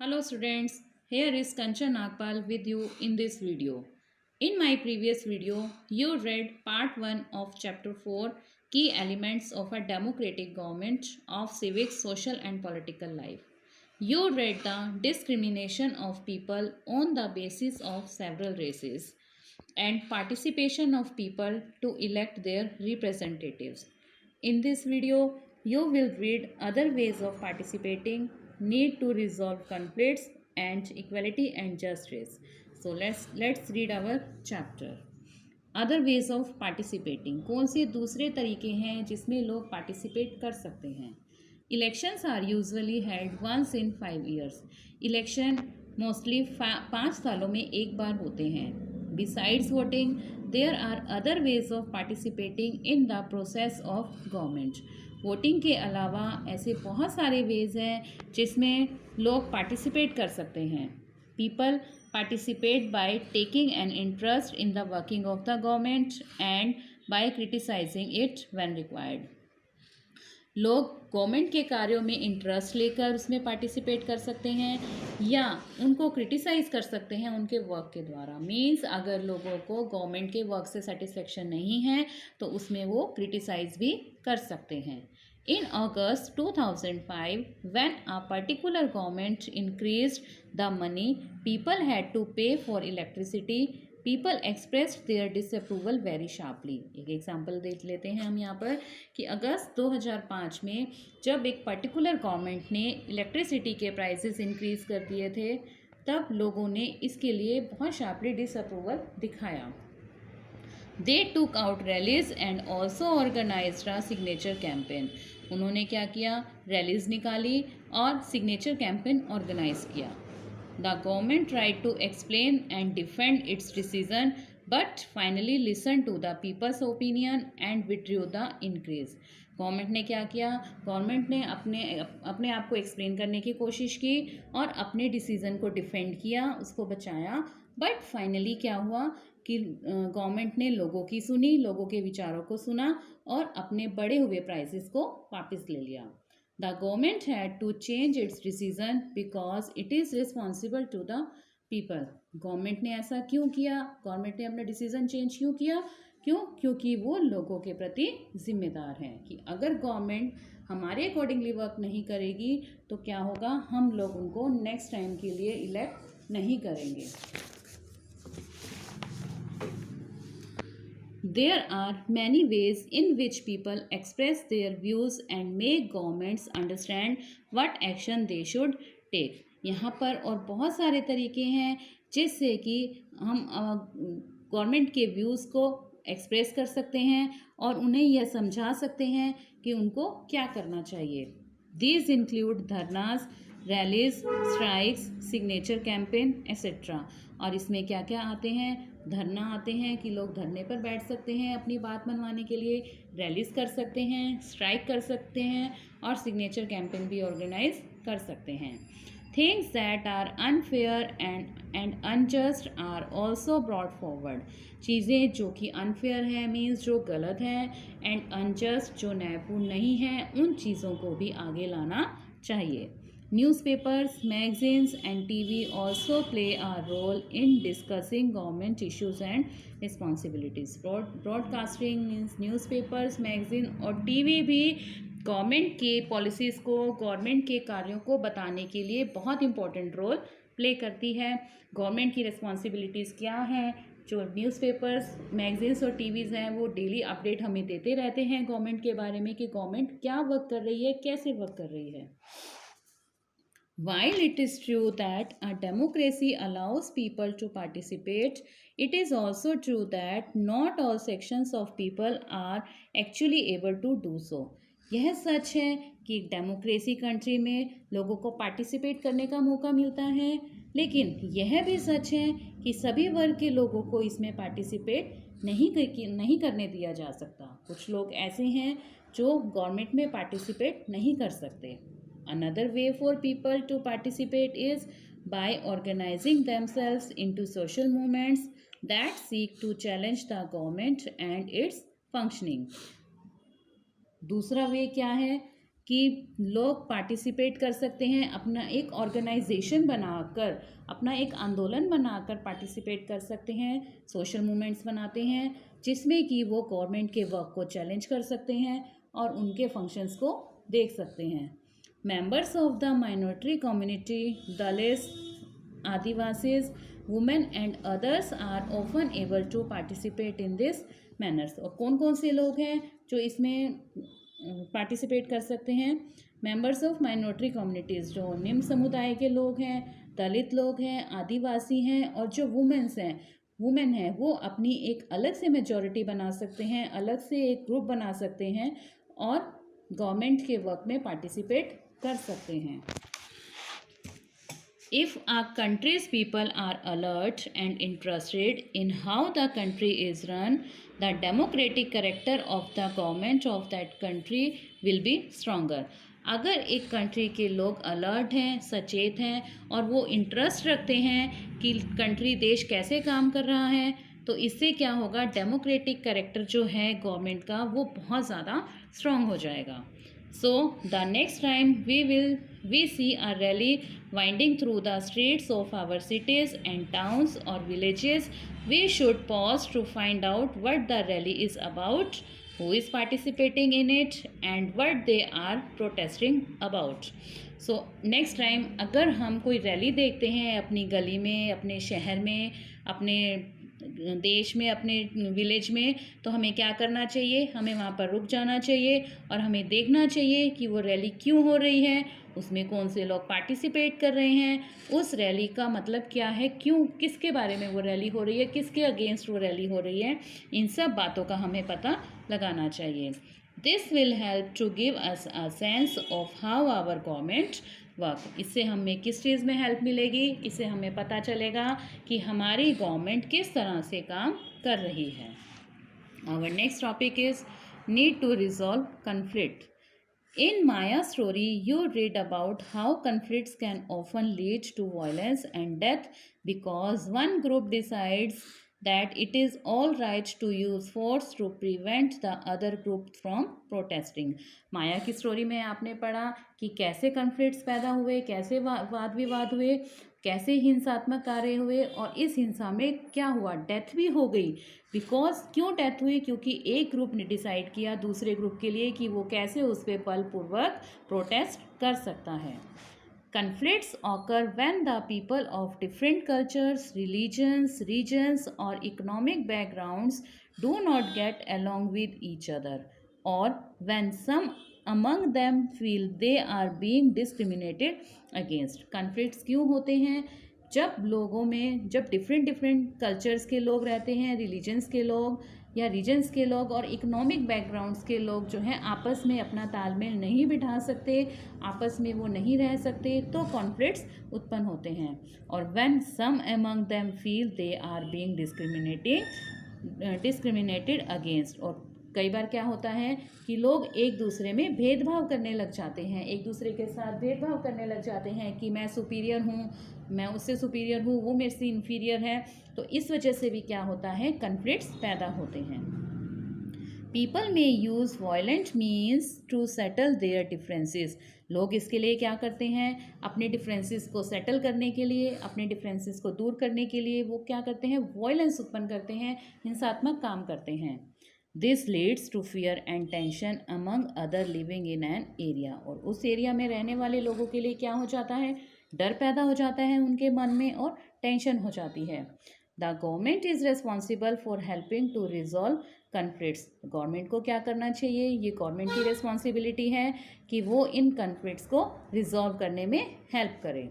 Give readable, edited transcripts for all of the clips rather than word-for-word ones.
Hello students, here is Kanchan Nagpal with you in this video. In my previous video, you read part 1 of chapter 4 Key Elements of a Democratic Government of Civic, Social and Political Life. You read the discrimination of people on the basis of several races and participation of people to elect their representatives. In this video, you will read other ways of participating, need to resolve conflicts, and equality and justice. So let's read our chapter. Other ways of participating, कौन से दूसरे तरीके हैं जिसमें लोग participate कर सकते हैं. Elections are usually held once in 5 years. Election mostly 5 सालों में एक बार होते हैं. Besides voting, there are other ways of participating in the process of government. Voting के अलावा ऐसे बहुत सारे वेज हैं जिसमें लोग पार्टिसिपेट कर सकते हैं. People participate by taking an interest in the working of the government and by criticizing it when required. लोग गवर्नमेंट के कार्यों में इंटरेस्ट लेकर उसमें पार्टिसिपेट कर सकते हैं या उनको क्रिटिसाइज़ कर सकते हैं उनके वर्क के द्वारा. मीन्स अगर लोगों को गवर्नमेंट के वर्क से सेटिस्फेक्शन नहीं है तो उसमें वो क्रिटिसाइज़ भी कर सकते हैं. In August 2005, when a particular government increased the money people had to pay for electricity, people expressed their disapproval very sharply. एक एग्जाम्पल देख लेते हैं हम यहाँ पर कि अगस्त 2005 में जब एक पर्टिकुलर गवर्नमेंट ने इलेक्ट्रिसिटी के प्राइसेस इंक्रीज कर दिए थे तब लोगों ने इसके लिए बहुत शार्पली डिसअप्रूवल दिखाया. They took out rallies and also organized a signature campaign. उन्होंने क्या किया, रैलीज निकाली और सिग्नेचर कैंपेन ऑर्गेनाइज किया. The government tried to explain and defend its decision but finally listen to the people's opinion and withdrew the increase. Government ने क्या किया, government ने अपने आप को एक्सप्लेन करने की कोशिश की और अपने डिसीजन को डिफेंड किया, उसको बचाया. बट फाइनली क्या हुआ कि गवर्नमेंट ने लोगों की सुनी, लोगों के विचारों को सुना और अपने बढ़े हुए प्राइसेस को वापस ले लिया. The government had to change its decision because it is responsible to the people. Government ने ऐसा क्यों किया, गवर्नमेंट ने अपना डिसीजन चेंज क्यों किया, क्योंकि वो लोगों के प्रति जिम्मेदार हैं कि अगर गवर्नमेंट हमारे अकॉर्डिंगली वर्क नहीं करेगी तो क्या होगा, हम लोग उनको नेक्स्ट टाइम के लिए इलेक्ट नहीं करेंगे. There are many ways in which people express their views and make governments understand what action they should take. यहाँ पर और बहुत सारे तरीके हैं जिससे कि हम गवर्नमेंट के व्यूज़ को एक्सप्रेस कर सकते हैं और उन्हें यह समझा सकते हैं कि उनको क्या करना चाहिए. These include dharnas, rallies, strikes, signature campaign etcetera. और इसमें क्या क्या आते हैं, धरना आते हैं कि लोग धरने पर बैठ सकते हैं अपनी बात मनवाने के लिए, रैलीज कर सकते हैं, स्ट्राइक कर सकते हैं और सिग्नेचर कैंपेन भी ऑर्गेनाइज कर सकते हैं. Things that are unfair and unjust are also brought forward. चीज़ें जो कि अनफेयर हैं मीन्स जो गलत हैं, एंड अनजस्ट जो न्यायपूर्ण नहीं हैं, उन चीज़ों को भी आगे लाना चाहिए. Newspapers, magazines and TV also play a role in discussing government issues and responsibilities. Broadcasting means newspapers, magazine और TV भी गवर्नमेंट के पॉलिसीज़ को, गवर्नमेंट के कार्यों को बताने के लिए बहुत इंपॉर्टेंट रोल प्ले करती है. गवर्नमेंट की रिस्पॉन्सिबिलिटीज़ क्या हैं, जो न्यूज़पेपर्स, मैगजीन्स और टीवीज़ हैं वो डेली अपडेट हमें देते रहते हैं गवर्नमेंट के बारे में कि गवर्नमेंट क्या वर्क कर रही है, कैसे वर्क कर रही है. While it is true that a democracy allows people to participate, it is also true that not all sections of people are actually able to do so. यह सच है कि डेमोक्रेसी कंट्री में लोगों को पार्टिसिपेट करने का मौका मिलता है, लेकिन यह भी सच है कि सभी वर्ग के लोगों को इसमें पार्टिसिपेट नहीं करने दिया जा सकता. कुछ लोग ऐसे हैं जो गवर्नमेंट में पार्टिसिपेट नहीं कर सकते. Another way for people to participate is by organizing themselves into social movements that seek to challenge the government and its functioning. दूसरा वे क्या है कि लोग पार्टिसिपेट कर सकते हैं, अपना एक ऑर्गेनाइजेशन बनाकर, अपना एक आंदोलन बनाकर पार्टिसिपेट कर सकते हैं, सोशल मूवमेंट्स बनाते हैं जिसमें कि वो गवर्नमेंट के वर्क को चैलेंज कर सकते हैं और उनके फंक्शंस को देख सकते हैं। Members of the minority community, Dalits, Adivasis, women and others are often able to participate in this manners. और कौन कौन से लोग हैं जो इसमें पार्टिसिपेट कर सकते हैं? मेंबर्स ऑफ माइनॉरिटी कम्युनिटीज़, जो निम्न समुदाय के लोग हैं, दलित लोग हैं, आदिवासी हैं, और जो वुमेन हैं वो अपनी एक अलग से मेजॉरिटी बना सकते हैं, अलग से एक ग्रुप बना सकते हैं और गवर्नमेंट के वर्क में पार्टिसिपेट कर सकते हैं। If a country's people are alert and interested in how the country is run, the democratic character of the government of that country will be stronger. अगर एक कंट्री के लोग अलर्ट हैं, सचेत हैं और वो इंटरेस्ट रखते हैं कि कंट्री, देश कैसे काम कर रहा है, तो इससे क्या होगा, डेमोक्रेटिक कैरेक्टर जो है गवर्नमेंट का वो बहुत ज़्यादा स्ट्रॉन्ग हो जाएगा। So the next time we see a rally winding through the streets of our cities and towns or villages, we should pause to find out what the rally is about, who is participating in it and what they are protesting about. So next time अगर हम कोई rally देखते हैं अपनी गली में, अपने शहर में, अपने देश में, अपने विलेज में, तो हमें क्या करना चाहिए? हमें वहाँ पर रुक जाना चाहिए और हमें देखना चाहिए कि वो रैली क्यों हो रही है, उसमें कौन से लोग पार्टिसिपेट कर रहे हैं, उस रैली का मतलब क्या है, क्यों, किसके बारे में वो रैली हो रही है, किसके अगेंस्ट वो रैली हो रही है, इन सब बातों का हमें पता लगाना चाहिए। This will help to give us a sense of how our government work. इससे हमें किस चीज़ में हेल्प मिलेगी? इससे हमें पता चलेगा कि हमारी गवर्नमेंट किस तरह से काम कर रही है। Our next topic is need to resolve conflict. In Maya's story, you read about how conflicts can often lead to violence and death because one group decides that it is all right to use force to prevent the other group from protesting. माया की story में आपने पढ़ा कि कैसे conflicts पैदा हुए, कैसे वाद विवाद हुए, कैसे हिंसात्मक कार्य हुए और इस हिंसा में क्या हुआ, डेथ भी हो गई। बिकॉज क्यों डेथ हुई? क्योंकि एक ग्रुप ने डिसाइड किया दूसरे ग्रुप के लिए कि वो कैसे उस पर बलपूर्वक प्रोटेस्ट कर सकता है। Conflicts occur when the people of different cultures, religions, regions or economic backgrounds do not get along with each other, or when some among them feel they are being discriminated against. Conflicts क्यों होते हैं? जब लोगों में, जब different cultures के लोग रहते हैं, रिलीजन्स के लोग या रीजन्स के लोग और इकोनॉमिक बैकग्राउंड्स के लोग जो हैं आपस में अपना तालमेल नहीं बिठा सकते, आपस में वो नहीं रह सकते, तो कॉन्फ्लिक्ट्स उत्पन्न होते हैं। और when some among them feel they are being discriminated against. और कई बार क्या होता है कि लोग एक दूसरे में भेदभाव करने लग जाते हैं, एक दूसरे के साथ भेदभाव करने लग जाते हैं कि मैं सुपीरियर हूँ, मैं उससे सुपीरियर हूँ, वो मेरे से इन्फीरियर है। तो इस वजह से भी क्या होता है, कन्फ्लिक्ट्स पैदा होते हैं। People may use violent means to settle their differences. लोग इसके लिए क्या करते हैं, अपने डिफरेंसेस को सेटल करने के लिए, अपने डिफरेंसेस को दूर करने के लिए वो क्या करते हैं, वायलेंस उत्पन्न करते हैं, हिंसात्मक काम करते हैं। This leads to fear and tension among other living in an area. और उस एरिया में रहने वाले लोगों के लिए क्या हो जाता है, डर पैदा हो जाता है उनके मन में और टेंशन हो जाती है। The government is responsible for helping to resolve conflicts. Government को क्या करना चाहिए, ये गवर्नमेंट की रिस्पॉन्सिबिलिटी है कि वो इन कन्फ्लिक्ट्स को रिजॉल्व करने में हेल्प करे।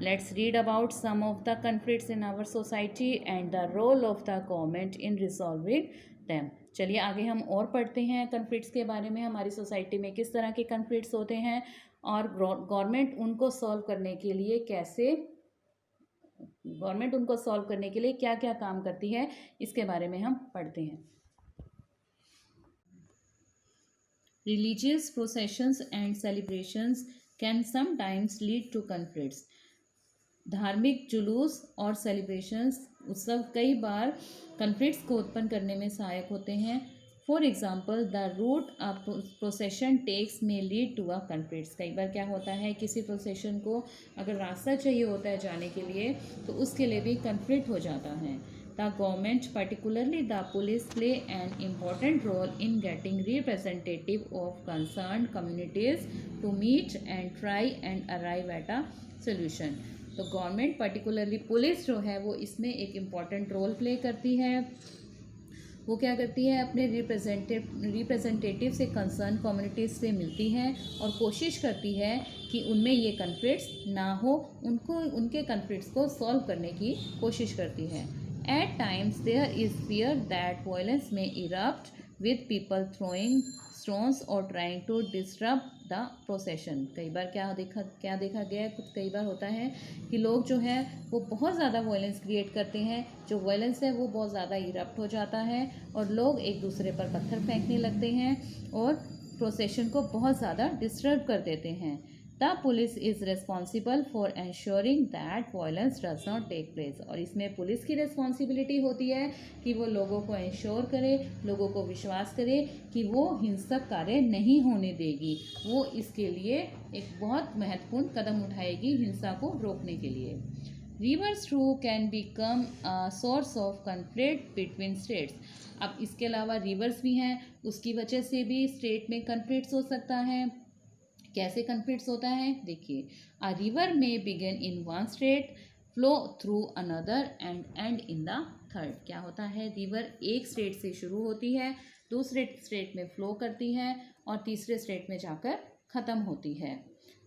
Let's read about some of the conflicts in our society and the role of the government in resolving them. चलिए आगे हम और पढ़ते हैं कन्फ्लिक्ट्स के बारे में, हमारी सोसाइटी में किस तरह के कन्फ्लिक्ट्स होते हैं और गवर्नमेंट उनको सॉल्व करने के लिए क्या क्या काम करती है, इसके बारे में हम पढ़ते हैं। Religious processions and celebrations can sometimes lead to conflicts. धार्मिक जुलूस और सेलिब्रेशंस, उत्सव कई बार कन्फ्लिक्ट्स को उत्पन्न करने में सहायक होते हैं। For example the route a procession takes may lead to a conflicts. कई बार क्या होता है, किसी प्रोसेशन को अगर रास्ता चाहिए होता है जाने के लिए तो उसके लिए भी कन्फ्लिक्ट हो जाता है। The government particularly the police play an important role in getting representative of concerned communities to meet and try and arrive at a solution। तो गवर्नमेंट पर्टिकुलरली पुलिस जो है वो इसमें एक इम्पॉर्टेंट रोल प्ले करती है। वो क्या करती है, अपने रिप्रेजेंटेटिव से कंसर्न कम्युनिटीज़ से मिलती है और कोशिश करती है कि उनमें ये कन्फ्लिक्ट्स ना हो, उनके कन्फ्लिक्ट्स को सॉल्व करने की कोशिश करती है। At times there is fear that violence may erupt with people throwing stones और trying to disturb the procession. कई बार क्या देखा गया है, कई बार होता है कि लोग जो है वो बहुत ज़्यादा वायलेंस क्रिएट करते हैं, जो वायलेंस है वो बहुत ज़्यादा इरप्ट हो जाता है और लोग एक दूसरे पर पत्थर फेंकने लगते हैं और प्रोसेशन को बहुत ज़्यादा डिस्टर्ब कर देते हैं। The police is responsible for ensuring that violence does not take place. और इसमें पुलिस की रिस्पॉन्सिबिलिटी होती है कि वो लोगों को इंश्योर करे, लोगों को विश्वास करे कि वो हिंसक कार्य नहीं होने देगी, वो इसके लिए एक बहुत महत्वपूर्ण कदम उठाएगी हिंसा को रोकने के लिए। Reverse through can become a source of conflict between states. अब इसके अलावा रिवर्स भी हैं, उसकी वजह से भी स्टेट में कन्फ्लिक्ट्स हो सकता है। कैसे कन्फ्लिक्ट्स होता है, देखिए, अ रिवर में begin in one state, flow through another and and in the third. क्या होता है, रिवर एक स्टेट से शुरू होती है, दूसरे स्टेट में फ्लो करती है और तीसरे स्टेट में जाकर ख़त्म होती है।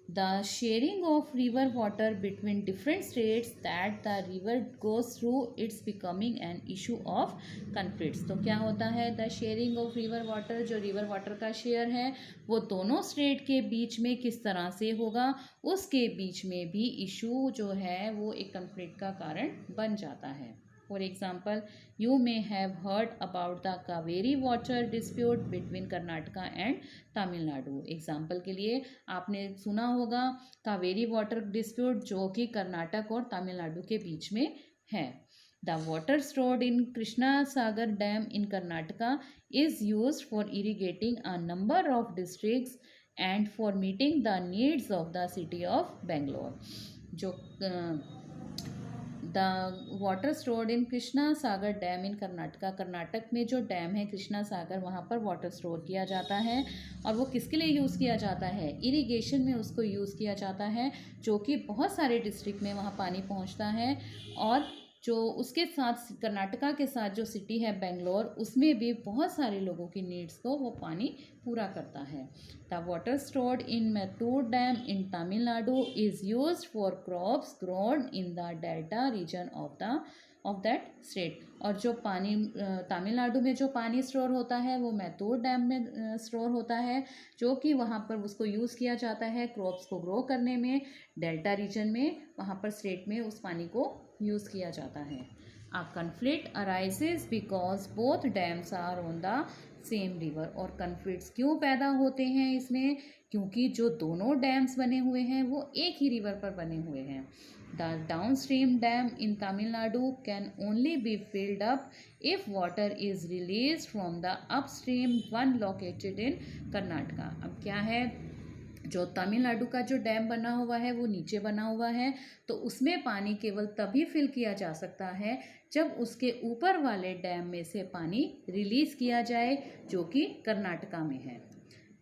The sharing of river water between different states that the river goes through it's becoming an issue of conflicts. तो क्या होता है, the sharing of river water, जो रिवर वाटर का शेयर है वो दोनों स्टेट के बीच में किस तरह से होगा, उसके बीच में भी इशू जो है वो एक कन्फ्लिक्ट का कारण बन जाता है। For example, you may have heard about the Kaveri water dispute between Karnataka and Tamil Nadu. Example के लिए आपने सुना होगा कावेरी वाटर डिस्प्यूट जो कि कर्नाटक और तमिलनाडु के बीच में है। The water stored in Krishna Sagar dam in Karnataka is used for irrigating a number of districts and for meeting the needs of the city of Bangalore. जो the water stored in Krishna Sagar dam in Karnataka, Karnataka में जो डैम है कृष्णा सागर, वहाँ पर वाटर स्टोर किया जाता है और वो किसके लिए यूज़ किया जाता है, इरिगेशन में उसको यूज़ किया जाता है, जो कि बहुत सारे डिस्ट्रिक्ट में वहाँ पानी पहुँचता है और जो उसके साथ कर्नाटका के साथ जो सिटी है बेंगलोर, उसमें भी बहुत सारे लोगों की नीड्स को वो पानी पूरा करता है। The water stored in Mettur dam in Tamil Nadu is used for crops grown in the delta region of that state. और जो पानी तमिलनाडु में जो पानी स्टोर होता है वो मैतूर डैम में स्टोर होता है, जो कि वहाँ पर उसको यूज़ किया जाता है क्रॉप्स को ग्रो करने में। डेल्टा रीजन में वहाँ पर स्टेट में उस पानी को यूज़ किया जाता है। A conflict arises because both dams are on the same river. और कन्फ्लिक्ट्स क्यों पैदा होते हैं इसमें, क्योंकि जो दोनों डैम्स बने हुए हैं वो एक ही रिवर पर बने हुए हैं। The downstream dam in Tamil Nadu can only be filled up if water is release from the upstream one located in Karnataka. अब क्या है, जो तमिलनाडु का जो डैम बना हुआ है वो नीचे बना हुआ है, तो उसमें पानी केवल तभी फिल किया जा सकता है जब उसके ऊपर वाले डैम में से पानी रिलीज किया जाए, जो कि कर्नाटका में है।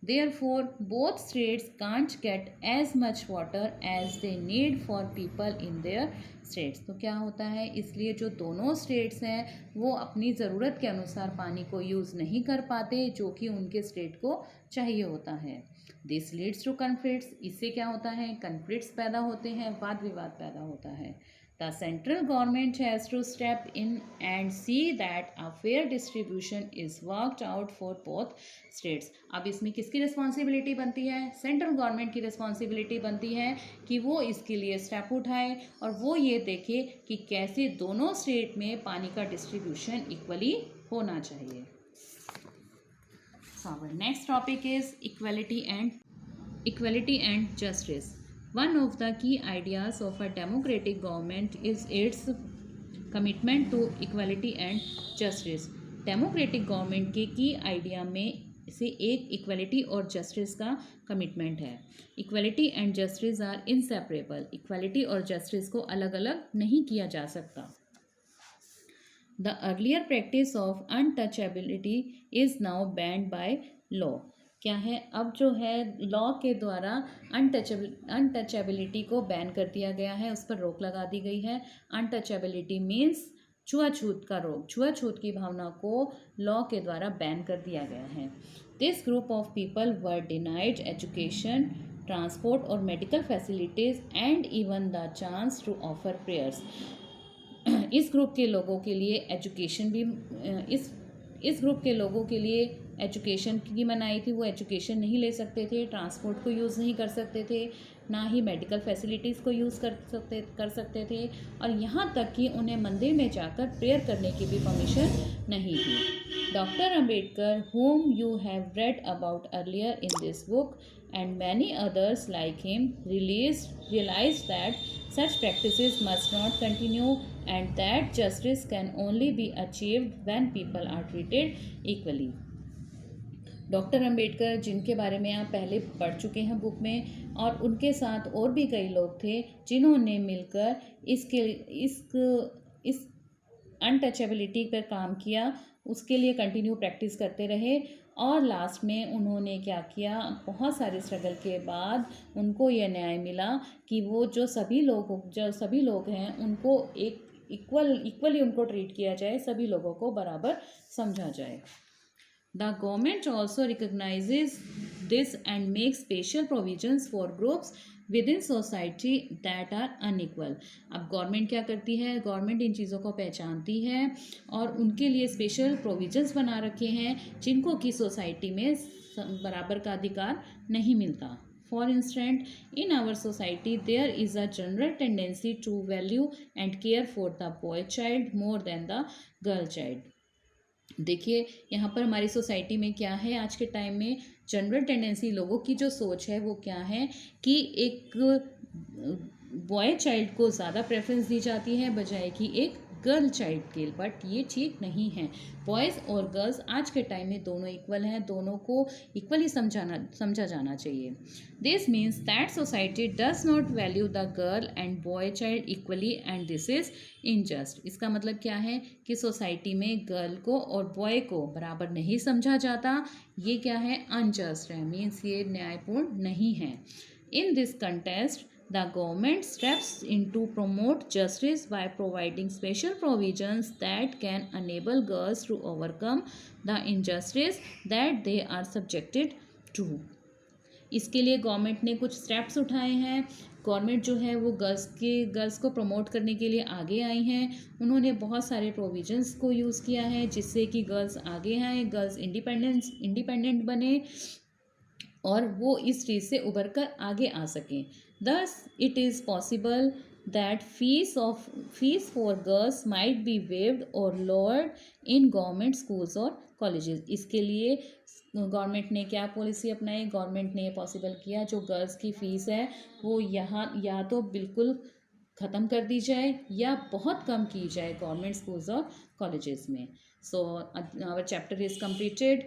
Therefore, both states can't get as much water as they need for people in their states। तो क्या होता है, इसलिए जो दोनों स्टेट्स हैं वो अपनी ज़रूरत के अनुसार पानी को यूज़ नहीं कर पाते जो कि उनके स्टेट को चाहिए होता है। This leads to conflicts. इससे क्या होता है, कन्फ्लिक्ट्स पैदा होते हैं, वाद विवाद पैदा होता है। The central government has to step in and see that a fair distribution is worked out for both states। अब इसमें किसकी रिस्पॉन्सिबिलिटी बनती है, सेंट्रल गवर्नमेंट की रिस्पॉन्सिबिलिटी बनती है कि वो इसके लिए स्टेप उठाए और वो ये देखे कि कैसे दोनों स्टेट में पानी का डिस्ट्रीब्यूशन इक्वली होना चाहिए। So our next topic is equality and justice। One of the key ideas of a democratic government is its commitment to equality and justice। Democratic government के की आइडिया में से एक इक्वलिटी और जस्टिस का commitment है। Equality and justice are inseparable. Equality और justice को अलग अलग नहीं किया जा सकता। The earlier practice of untouchability is now banned by law. क्या है, अब जो है लॉ के द्वारा अनटचेबिलिटी को बैन कर दिया गया है, उस पर रोक लगा दी गई है। अनटचेबिलिटी मीन्स छुआछूत का रोग, छुआछूत की भावना को लॉ के द्वारा बैन कर दिया गया है। This group of people were denied education, transport और medical facilities and even the chance to offer prayers. इस ग्रुप के लोगों के लिए एजुकेशन भी इस ग्रुप के लोगों के लिए एजुकेशन की मनाही थी। वो एजुकेशन नहीं ले सकते थे, ट्रांसपोर्ट को यूज़ नहीं कर सकते थे, ना ही मेडिकल फैसिलिटीज़ को यूज़ कर सकते थे, और यहाँ तक कि उन्हें मंदिर में जाकर प्रेयर करने की भी परमिशन नहीं थी। Doctor Ambedkar, whom you have read about earlier in this book, and many others like him, realized that such practices must not continue and that justice can only be achieved when people are treated equally. Doctor Ambedkar, जिनके बारे में आप पहले पढ़ चुके हैं book में, और उनके साथ और भी कई लोग थे जिन्होंने मिलकर इस अनटचेबिलिटी पर काम किया, उसके लिए कंटिन्यू प्रैक्टिस करते रहे, और लास्ट में उन्होंने क्या किया, बहुत सारे स्ट्रगल के बाद उनको यह न्याय मिला कि वो जो सभी लोग हैं उनको एक इक्वली उनको ट्रीट किया जाए, सभी लोगों को बराबर समझा जाए। The government also recognizes this and makes special provisions for groups within society that are unequal. अब गवर्नमेंट क्या करती है, गवर्नमेंट इन चीज़ों को पहचानती है और उनके लिए स्पेशल प्रोविजंस बना रखे हैं जिनको कि सोसाइटी में बराबर का अधिकार नहीं मिलता। For instance, in our society, there is a general tendency to value and care for the boy child more than the girl child. देखिए यहाँ पर हमारी सोसाइटी में क्या है, आज के टाइम में जनरल टेंडेंसी, लोगों की जो सोच है वो क्या है कि एक बॉय चाइल्ड को ज़्यादा प्रेफरेंस दी जाती है बजाय कि एक गर्ल चाइल्ड के। बट ये ठीक नहीं है। बॉयज़ और गर्ल्स आज के टाइम में दोनों इक्वल हैं, दोनों को इक्वली समझा जाना चाहिए। This means that society does not value the girl and boy child equally and this is unjust. इसका मतलब क्या है कि सोसाइटी में गर्ल को और बॉय को बराबर नहीं समझा जाता, ये क्या है, अनजस्ट है, मीन्स ये न्यायपूर्ण नहीं है। In this contest the government steps in to promote justice by providing special provisions that can enable girls to overcome the injustice that they are subjected to. इसके लिए गवर्नमेंट ने कुछ स्टेप्स उठाए हैं। गवर्नमेंट जो है वो गर्ल्स को प्रमोट करने के लिए आगे आई हैं। उन्होंने बहुत सारे प्रोविजंस को यूज़ किया है जिससे कि गर्ल्स आगे आएँ, गर्ल्स इंडिपेंडेंट बने और वो इस चीज़ से उभर कर आगे आ सकें। Thus, it is possible that fees for girls might be waived or lowered in government schools or colleges. इसके लिए गवर्नमेंट ने क्या पॉलिसी अपनाई, गवर्नमेंट ने ये पॉसिबल किया जो गर्ल्स की फ़ीस है वो यहाँ या तो बिल्कुल ख़त्म कर दी जाए या बहुत कम की जाए गवर्नमेंट स्कूल्स और कॉलेजेस में। So our chapter is completed.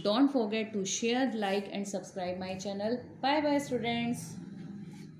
Don't forget to share, like and subscribe my channel. Bye bye students.